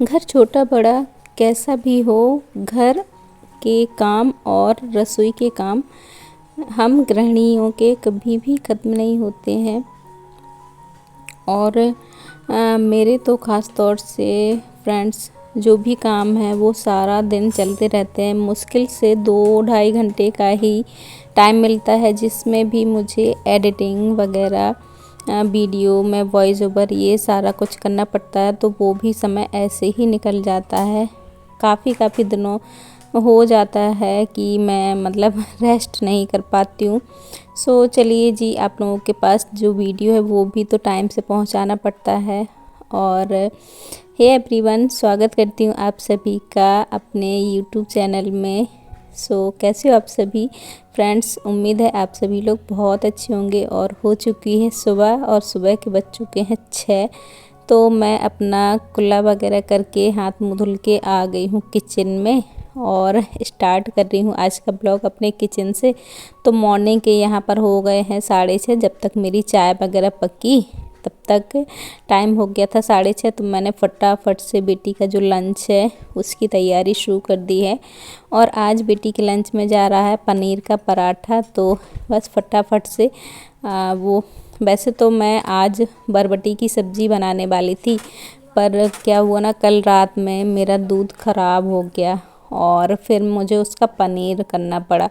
घर छोटा बड़ा कैसा भी हो, घर के काम और रसोई के काम हम गृहिणियों के कभी भी ख़त्म नहीं होते हैं। और मेरे तो ख़ास तौर से फ्रेंड्स जो भी काम है वो सारा दिन चलते रहते हैं। मुश्किल से 2-2.5 घंटे का ही टाइम मिलता है जिसमें भी मुझे एडिटिंग वगैरह, वीडियो में वॉइस ओवर ये सारा कुछ करना पड़ता है, तो वो भी समय ऐसे ही निकल जाता है। काफ़ी दिनों हो जाता है कि मैं मतलब रेस्ट नहीं कर पाती हूँ। सो चलिए जी, आप लोगों के पास जो वीडियो है वो भी तो टाइम से पहुँचाना पड़ता है। और हे एवरीवन, स्वागत करती हूँ आप सभी का अपने यूट्यूब चैनल में। कैसे हो आप सभी फ्रेंड्स? उम्मीद है आप सभी लोग बहुत अच्छे होंगे। और हो चुकी है सुबह, और सुबह के बज चुके हैं 6। तो मैं अपना कुल्ला वगैरह करके हाथ मुँह धुल के आ गई हूँ किचन में और स्टार्ट कर रही हूँ आज का ब्लॉग अपने किचन से। तो मॉर्निंग के यहाँ पर हो गए हैं 6:30। जब तक मेरी चाय वगैरह पकी तब तक टाइम हो गया था 6:30। तो मैंने फटाफट से बेटी का जो लंच है उसकी तैयारी शुरू कर दी है। और आज बेटी के लंच में जा रहा है पनीर का पराठा। तो बस फटाफट से वो, वैसे तो मैं आज बरबटी की सब्ज़ी बनाने वाली थी, पर क्या हुआ ना, कल रात में मेरा दूध ख़राब हो गया और फिर मुझे उसका पनीर करना पड़ा।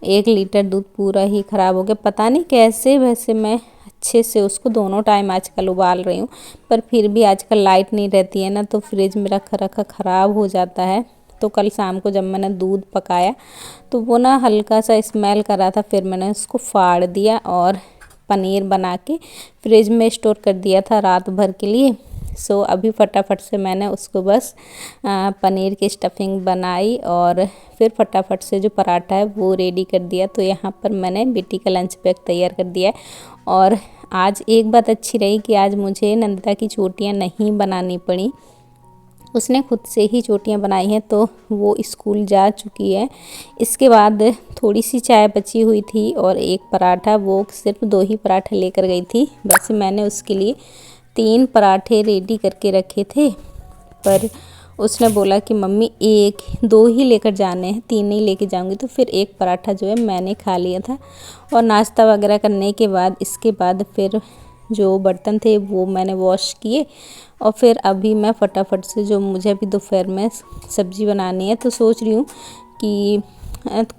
1 लीटर दूध पूरा ही ख़राब हो गया। पता नहीं कैसे, वैसे मैं अच्छे से उसको दोनों टाइम आजकल उबाल रही हूँ, पर फिर भी आजकल लाइट नहीं रहती है ना, तो फ्रिज मेरा ख़राब हो जाता है। तो कल शाम को जब मैंने दूध पकाया तो वो ना हल्का सा स्मेल कर रहा था। फिर मैंने उसको फाड़ दिया और पनीर बना के फ्रिज में स्टोर कर दिया था रात भर के लिए। अभी फटाफट से मैंने उसको बस पनीर की स्टफिंग बनाई और फिर फटाफट से जो पराठा है वो रेडी कर दिया। तो यहाँ पर मैंने बेटी का लंच पैक तैयार कर दिया है। और आज एक बात अच्छी रही कि आज मुझे नंदिता की चोटियाँ नहीं बनानी पड़ी, उसने खुद से ही चोटियाँ बनाई हैं, तो वो स्कूल जा चुकी है। इसके बाद थोड़ी सी चाय बची हुई थी और एक पराठा, वो सिर्फ 2 ही पराठे लेकर गई थी। वैसे मैंने उसके लिए 3 पराठे रेडी करके रखे थे, पर उसने बोला कि मम्मी 1-2 ही लेकर जाने हैं, 3 नहीं लेके जाऊंगी। तो फिर एक पराठा जो है मैंने खा लिया था। और नाश्ता वगैरह करने के बाद इसके बाद फिर जो बर्तन थे वो मैंने वॉश किए। और फिर अभी मैं फटाफट से, जो मुझे अभी दोपहर में सब्ज़ी बनानी है, तो सोच रही हूँ कि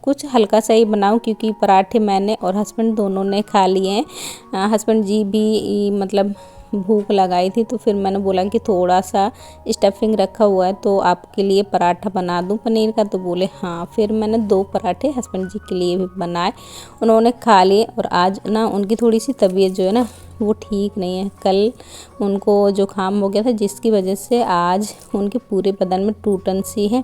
कुछ हल्का सा ही बनाऊँ, क्योंकि पराठे मैंने और हस्बैंड दोनों ने खा लिए हैं। हस्बैंड जी भी मतलब भूख लगाई थी, तो फिर मैंने बोला कि थोड़ा सा स्टफिंग रखा हुआ है तो आपके लिए पराठा बना दूं पनीर का। तो बोले हाँ। फिर मैंने 2 पराठे हस्बैंड जी के लिए भी बनाए, उन्होंने खा लिए। और आज ना उनकी थोड़ी सी तबीयत जो है ना वो ठीक नहीं है। कल उनको जुकाम हो गया था, जिसकी वजह से आज उनके पूरे बदन में टूटन सी है।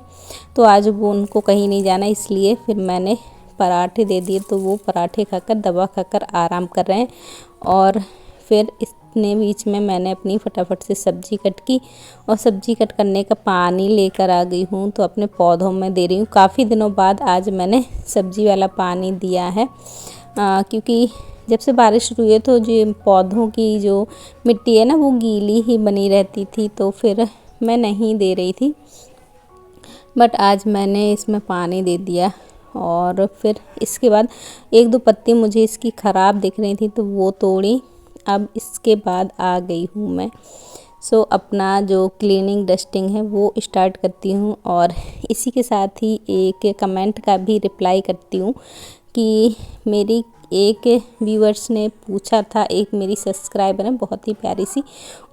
तो आज वो उनको कहीं नहीं जाना, इसलिए फिर मैंने पराठे दे दिए। तो वो पराठे खाकर, दवा खाकर आराम कर रहे हैं। और फिर इतने बीच में मैंने अपनी फटाफट से सब्ज़ी कट की, और सब्ज़ी कट करने का पानी लेकर आ गई हूँ, तो अपने पौधों में दे रही हूँ। काफ़ी दिनों बाद आज मैंने सब्ज़ी वाला पानी दिया है, क्योंकि जब से बारिश शुरू हुई है तो जो पौधों की जो मिट्टी है ना वो गीली ही बनी रहती थी, तो फिर मैं नहीं दे रही थी। बट आज मैंने इसमें पानी दे दिया। और फिर इसके बाद 1-2 पत्ती मुझे इसकी ख़राब दिख रही थी, तो वो तोड़ी। अब इसके बाद आ गई हूँ मैं अपना जो क्लीनिंग डस्टिंग है वो स्टार्ट करती हूँ। और इसी के साथ ही एक कमेंट का भी रिप्लाई करती हूँ कि मेरी एक व्यूअर्स ने पूछा था, एक मेरी सब्सक्राइबर है बहुत ही प्यारी सी,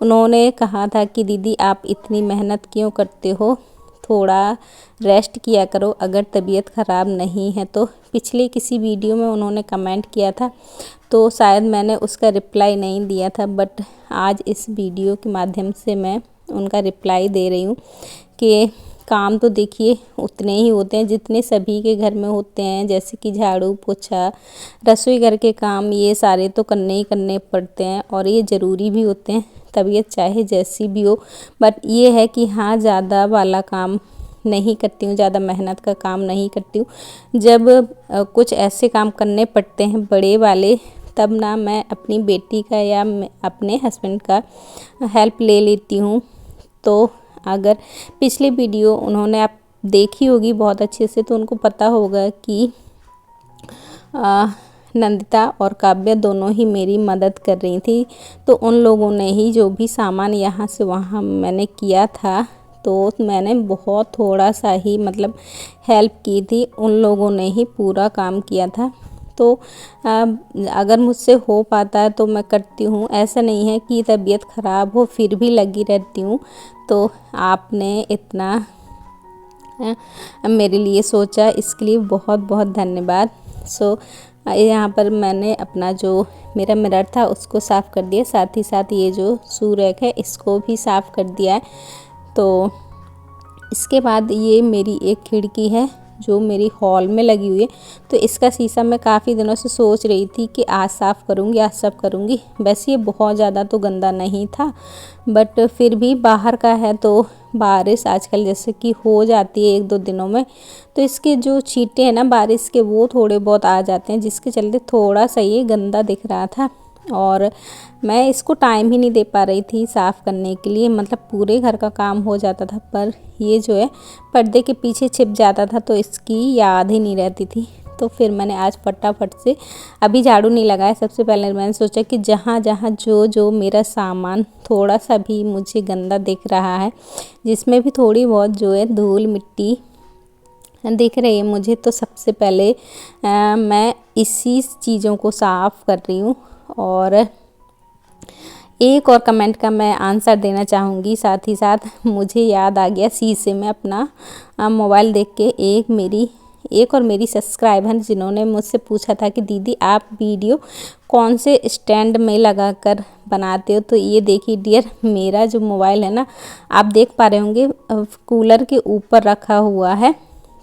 उन्होंने कहा था कि दीदी आप इतनी मेहनत क्यों करते हो, थोड़ा रेस्ट किया करो अगर तबीयत ख़राब नहीं है तो। पिछले किसी वीडियो में उन्होंने कमेंट किया था, तो शायद मैंने उसका रिप्लाई नहीं दिया था, बट आज इस वीडियो के माध्यम से मैं उनका रिप्लाई दे रही हूँ कि काम तो देखिए उतने ही होते हैं जितने सभी के घर में होते हैं, जैसे कि झाड़ू पोछा, रसोई घर के काम, ये सारे तो करने ही करने पड़ते हैं और ये ज़रूरी भी होते हैं, तबीयत चाहे जैसी भी हो। बट ये है कि हाँ, ज़्यादा वाला काम नहीं करती हूँ, ज़्यादा मेहनत का काम नहीं करती हूँ। जब कुछ ऐसे काम करने पड़ते हैं बड़े वाले, तब ना मैं अपनी बेटी का या अपने हस्बैंड का हेल्प ले लेती हूँ। तो अगर पिछली वीडियो उन्होंने आप देखी होगी बहुत अच्छे से तो उनको पता होगा कि नंदिता और काव्या दोनों ही मेरी मदद कर रही थी। तो उन लोगों ने ही जो भी सामान यहाँ से वहाँ मैंने किया था, तो मैंने बहुत थोड़ा सा ही मतलब हेल्प की थी, उन लोगों ने ही पूरा काम किया था। तो अगर मुझसे हो पाता है तो मैं करती हूँ, ऐसा नहीं है कि तबीयत ख़राब हो फिर भी लगी रहती हूँ। तो आपने इतना मेरे लिए सोचा, इसके लिए बहुत बहुत धन्यवाद। सो यहाँ पर मैंने अपना जो मेरा मिरर था उसको साफ़ कर दिया, साथ ही साथ ये जो शू रैक है इसको भी साफ़ कर दिया है। तो इसके बाद ये मेरी एक खिड़की है जो मेरी हॉल में लगी हुई है, तो इसका शीशा मैं काफ़ी दिनों से सोच रही थी कि आज साफ़ करूँगी, आज सब करूँगी। वैसे ये बहुत ज़्यादा तो गंदा नहीं था, बट फिर भी बाहर का है तो बारिश आजकल जैसे कि हो जाती है 1-2 दिनों में, तो इसके जो छींटे हैं ना बारिश के वो थोड़े बहुत आ जाते हैं, जिसके चलते थोड़ा सा ये गंदा दिख रहा था। और मैं इसको टाइम ही नहीं दे पा रही थी साफ़ करने के लिए, मतलब पूरे घर का काम हो जाता था पर ये जो है पर्दे के पीछे छिप जाता था तो इसकी याद ही नहीं रहती थी। तो फिर मैंने आज फटाफट से, अभी झाड़ू नहीं लगाया, सबसे पहले मैंने सोचा कि जहाँ जहाँ जो जो मेरा सामान थोड़ा सा भी मुझे गंदा दिख रहा है, जिसमें भी थोड़ी बहुत जो है धूल मिट्टी दिख रही है मुझे, तो सबसे पहले मैं इसी चीज़ों को साफ़ कर रही हूँ। और एक और कमेंट का मैं आंसर देना चाहूँगी, साथ ही साथ मुझे याद आ गया शीशे में अपना मोबाइल देख के, एक और मेरी सब्सक्राइबर जिन्होंने मुझसे पूछा था कि दीदी आप वीडियो कौन से स्टैंड में लगाकर बनाते हो। तो ये देखिए डियर, मेरा जो मोबाइल है ना, आप देख पा रहे होंगे कूलर के ऊपर रखा हुआ है।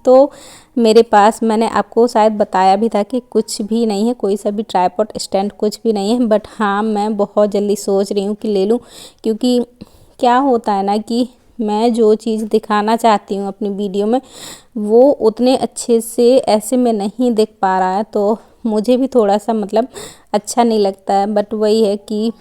तो मेरे पास, मैंने आपको शायद बताया भी था कि कुछ भी नहीं है, कोई सा भी ट्राइपॉड स्टैंड कुछ भी नहीं है, बट हाँ मैं बहुत जल्दी सोच रही हूँ कि ले लूँ, क्योंकि क्या होता है ना कि मैं जो चीज़ दिखाना चाहती हूँ अपनी वीडियो में वो उतने अच्छे से ऐसे में नहीं दिख पा रहा है, तो मुझे भी थोड़ा सा मतलब अच्छा नहीं लगता है। बट वही है कि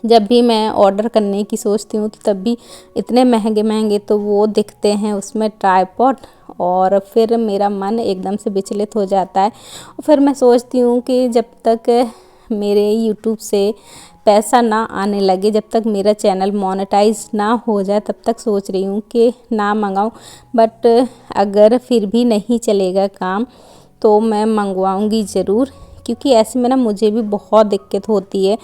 जब भी मैं ऑर्डर करने की सोचती हूँ तो तब भी इतने महंगे महंगे तो वो दिखते हैं उसमें ट्राइपॉड, और फिर मेरा मन एकदम से विचलित हो जाता है। और फिर मैं सोचती हूँ कि जब तक मेरे यूट्यूब से पैसा ना आने लगे, जब तक मेरा चैनल मोनेटाइज ना हो जाए, तब तक सोच रही हूँ कि ना मंगाऊँ। बट अगर फिर भी नहीं चलेगा काम तो मैं मंगवाऊँगी ज़रूर, क्योंकि ऐसे में ना मुझे भी बहुत दिक्कत होती है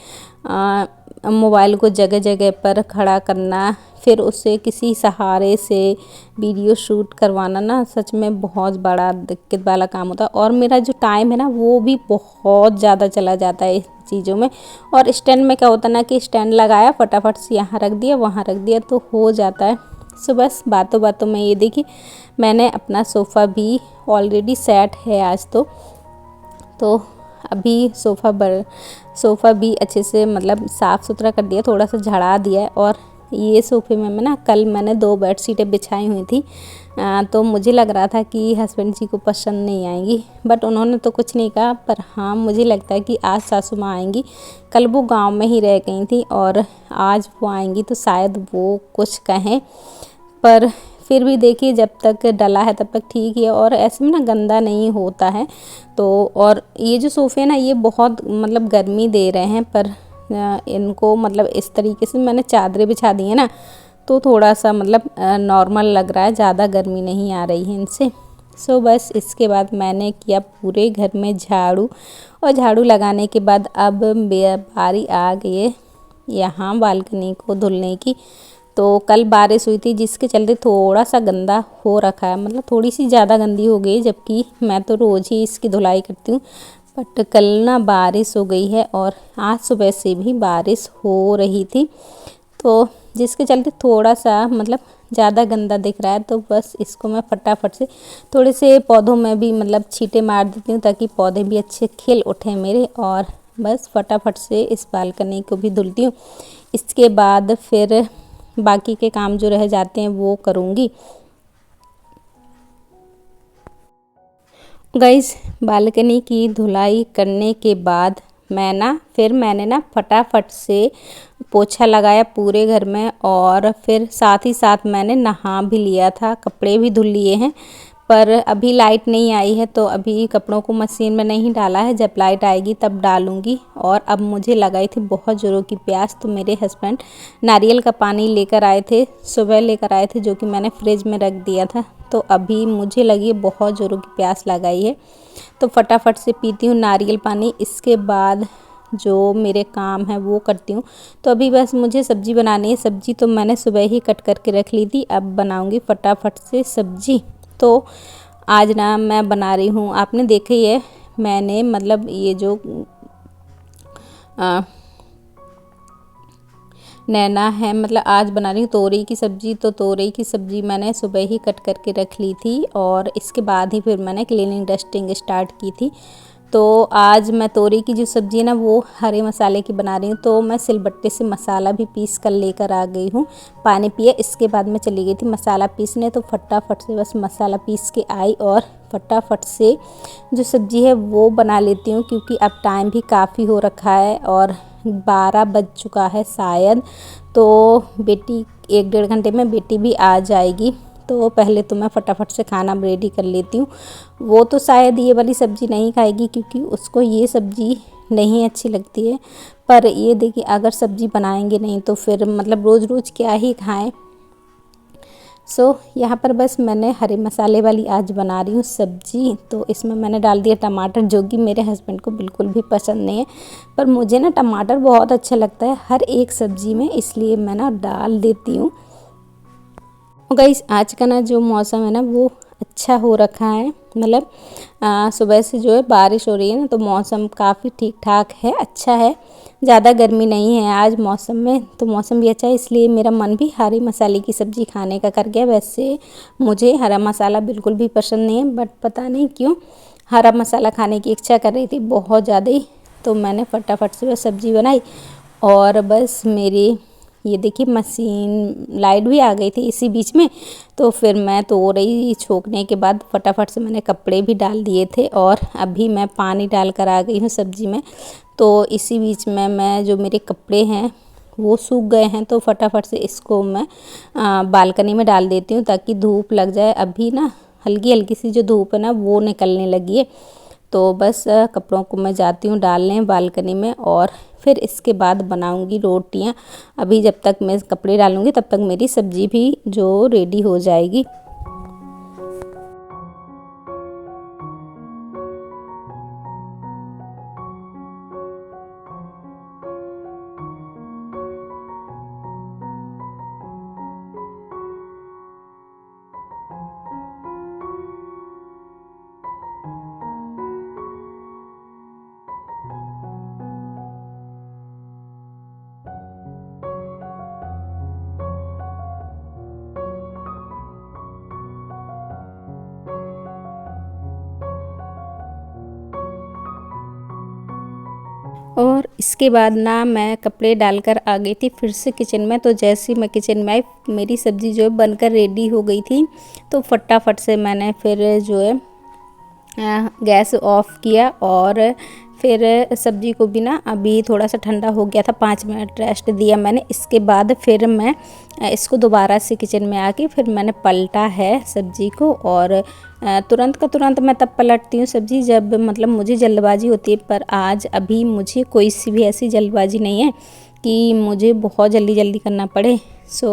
मोबाइल को जगह जगह पर खड़ा करना, फिर उससे किसी सहारे से वीडियो शूट करवाना ना सच में बहुत बड़ा दिक्कत वाला काम होता है। और मेरा जो टाइम है ना वो भी बहुत ज़्यादा चला जाता है इस चीज़ों में। और स्टैंड में क्या होता है ना कि स्टैंड लगाया, फटाफट से यहाँ रख दिया, वहाँ रख दिया, तो हो जाता है। सो बस बातों बातों में ये देखिए मैंने अपना सोफ़ा भी ऑलरेडी सेट है आज तो अभी सोफ़ा भी अच्छे से मतलब साफ़ सुथरा कर दिया, थोड़ा सा झाड़ा दिया है। और ये सोफ़े में कल मैंने 2 बेडशीटें बिछाई हुई थी, तो मुझे लग रहा था कि हस्बैंड जी को पसंद नहीं आएंगी, बट उन्होंने तो कुछ नहीं कहा। पर हाँ मुझे लगता है कि आज सासू माँ आएंगी, कल वो गांव में ही रह गई थी और आज वो आएंगी तो शायद वो कुछ कहें। पर फिर भी देखिए जब तक डला है तब तक ठीक है, और ऐसे में ना गंदा नहीं होता है। तो और ये जो सोफ़े हैं ना ये बहुत मतलब गर्मी दे रहे हैं, पर इनको मतलब इस तरीके से मैंने चादरें बिछा दी हैं ना, तो थोड़ा सा मतलब नॉर्मल लग रहा है, ज़्यादा गर्मी नहीं आ रही है इनसे। सो बस इसके बाद मैंने किया पूरे घर में झाड़ू, और झाड़ू लगाने के बाद अब बारी आ गई है यहाँ बालकनी को धुलने की। तो कल बारिश हुई थी जिसके चलते थोड़ा सा गंदा हो रखा है, मतलब थोड़ी सी ज़्यादा गंदी हो गई, जबकि मैं तो रोज़ ही इसकी धुलाई करती हूँ। बट कल ना बारिश हो गई है और आज सुबह से भी बारिश हो रही थी, तो जिसके चलते थोड़ा सा मतलब ज़्यादा गंदा दिख रहा है। तो बस इसको मैं फटाफट से थोड़े से पौधों में भी मतलब छींटे मार देती हूँ ताकि पौधे भी अच्छे खिल उठें मेरे, और बस फटाफट से इस बालकनी को भी धुलती हूँ। इसके बाद फिर बाकी के काम जो रह जाते हैं वो करूँगी। गाइस बालकनी की धुलाई करने के बाद मैंने फटाफट से पोछा लगाया पूरे घर में, और फिर साथ ही साथ मैंने नहा भी लिया था, कपड़े भी धुल लिए हैं। पर अभी लाइट नहीं आई है तो अभी कपड़ों को मशीन में नहीं डाला है, जब लाइट आएगी तब डालूंगी। और अब मुझे लगाई थी बहुत ज़ोरों की प्यास, तो मेरे हस्बैंड नारियल का पानी लेकर आए थे, सुबह लेकर आए थे, जो कि मैंने फ्रिज में रख दिया था। तो अभी मुझे लगी बहुत ज़ोरों की प्यास लगाई है, तो फटाफट से पीती हूँ नारियल पानी। इसके बाद जो मेरे काम है वो करती हूँ। तो अभी बस मुझे सब्ज़ी बनानी है। सब्ज़ी तो मैंने सुबह ही कट करके रख ली थी, अब बनाऊँगी फटाफट से सब्ज़ी। तो आज ना मैं बना रही हूँ, आपने देखा ही है, मैंने मतलब ये जो नैना है, मतलब आज बना रही हूँ तोरई की सब्ज़ी। तो तोरई की सब्ज़ी मैंने सुबह ही कट करके रख ली थी, और इसके बाद ही फिर मैंने क्लीनिंग डस्टिंग स्टार्ट की थी। तो आज मैं तोरई की जो सब्ज़ी है ना वो हरे मसाले की बना रही हूँ। तो मैं सिलबट्टे से मसाला भी पीस कर लेकर आ गई हूँ, पानी पिया। इसके बाद मैं चली गई थी मसाला पीसने, तो फटाफट से बस मसाला पीस के आई और फटाफट से जो सब्ज़ी है वो बना लेती हूँ, क्योंकि अब टाइम भी काफ़ी हो रखा है और 12 बज चुका है शायद। तो बेटी 1-1.5 घंटे में बेटी भी आ जाएगी, तो पहले तो मैं फटाफट से खाना रेडी कर लेती हूँ। वो तो शायद ये वाली सब्ज़ी नहीं खाएगी, क्योंकि उसको ये सब्ज़ी नहीं अच्छी लगती है। पर ये देखिए, अगर सब्ज़ी बनाएंगे नहीं तो फिर मतलब रोज़ रोज़ क्या ही खाएं। यहाँ पर बस मैंने हरे मसाले वाली आज बना रही हूँ सब्ज़ी। तो इसमें मैंने डाल दिया टमाटर, जो कि मेरे हस्बैंड को बिल्कुल भी पसंद नहीं है, पर मुझे ना टमाटर बहुत अच्छा लगता है हर एक सब्ज़ी में, इसलिए मैं ना डाल देती हूँ। गाइस, आज का ना जो मौसम है ना वो अच्छा हो रखा है, मतलब सुबह से जो है बारिश हो रही है ना, तो मौसम काफ़ी ठीक ठाक है, अच्छा है, ज़्यादा गर्मी नहीं है आज मौसम में। तो मौसम भी अच्छा है, इसलिए मेरा मन भी हरे मसाले की सब्ज़ी खाने का कर गया। वैसे मुझे हरा मसाला बिल्कुल भी पसंद नहीं है, बट पता नहीं क्यों हरा मसाला खाने की इच्छा कर रही थी बहुत ज़्यादा ही। तो मैंने फटाफट से वह सब्ज़ी बनाई, और बस मेरी ये देखिए मशीन लाइट भी आ गई थी इसी बीच में। तो फिर मैं तोरई छोंकने के बाद फटाफट से मैंने कपड़े भी डाल दिए थे, और अभी मैं पानी डाल कर आ गई हूँ सब्ज़ी में। तो इसी बीच में मैं जो मेरे कपड़े हैं वो सूख गए हैं, तो फटाफट से इसको मैं बालकनी में डाल देती हूँ, ताकि धूप लग जाए। अभी ना हल्की हल्की सी जो धूप है ना वो निकलने लगी है। तो बस कपड़ों को मैं जाती हूँ डालने बालकनी में, और फिर इसके बाद बनाऊंगी रोटियाँ। अभी जब तक मैं कपड़े डालूंगी तब तक मेरी सब्ज़ी भी जो रेडी हो जाएगी। और इसके बाद ना मैं कपड़े डालकर आ गई थी फिर से किचन में। तो जैसे ही मैं किचन में आई, मेरी सब्ज़ी जो है बनकर रेडी हो गई थी। तो फटाफट से मैंने फिर जो है गैस ऑफ किया, और फिर सब्ज़ी को भी ना अभी थोड़ा सा ठंडा हो गया था, 5 मिनट रेस्ट दिया मैंने। इसके बाद फिर मैं इसको दोबारा से किचन में आके फिर मैंने पलटा है सब्ज़ी को, और तुरंत का तुरंत मैं तब पलटती हूँ सब्ज़ी जब मतलब मुझे जल्दबाजी होती है। पर आज अभी मुझे कोई सी भी ऐसी जल्दबाजी नहीं है कि मुझे बहुत जल्दी जल्दी करना पड़े।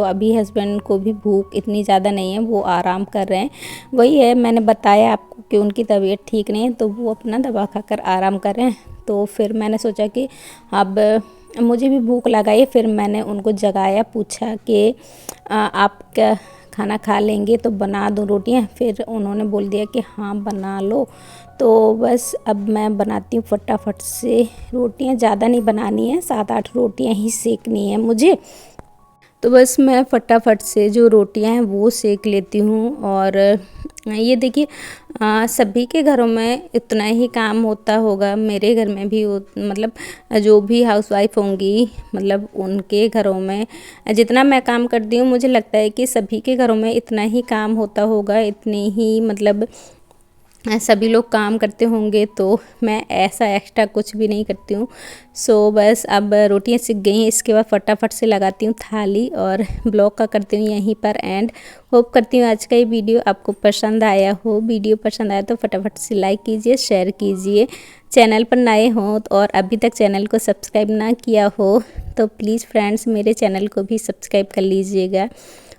अभी हस्बैंड को भी भूख इतनी ज़्यादा नहीं है, वो आराम कर रहे हैं। वही है, मैंने बताया आपको कि उनकी तबीयत ठीक नहीं है, तो वो अपना दवा खाकर आराम कर रहे हैं। तो फिर मैंने सोचा कि अब मुझे भी भूख लगाई। फिर मैंने उनको जगाया, पूछा कि आप क्या खाना खा लेंगे तो बना दूँ रोटियाँ। फिर उन्होंने बोल दिया कि हाँ बना लो। तो बस अब मैं बनाती हूँ फटाफट से रोटियाँ। ज़्यादा नहीं बनानी है, 7-8 रोटियाँ ही सेकनी है मुझे। तो बस मैं फटाफट से जो रोटियां हैं वो सेक लेती हूँ। और ये देखिए, सभी के घरों में इतना ही काम होता होगा, मेरे घर में भी मतलब जो भी हाउसवाइफ होंगी, मतलब उनके घरों में जितना मैं काम करती हूँ, मुझे लगता है कि सभी के घरों में इतना ही काम होता होगा, इतनी ही मतलब सभी लोग काम करते होंगे, तो मैं ऐसा एक्स्ट्रा कुछ भी नहीं करती हूँ। सो बस अब रोटियाँ सिक गई हैं, इसके बाद फटाफट से लगाती हूँ थाली और ब्लॉग का करती हूँ यहीं पर एंड। होप करती हूँ आज का ये वीडियो आपको पसंद आया हो। वीडियो पसंद आया तो फटाफट से लाइक कीजिए, शेयर कीजिए। चैनल पर नए हों और अभी तक चैनल को सब्सक्राइब ना किया हो तो प्लीज़ फ्रेंड्स मेरे चैनल को भी सब्सक्राइब कर लीजिएगा।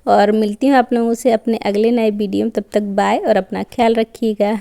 और मिलती हूँ आप लोगों से अपने अगले नए वीडियो में। तब तक बाय और अपना ख्याल रखिएगा।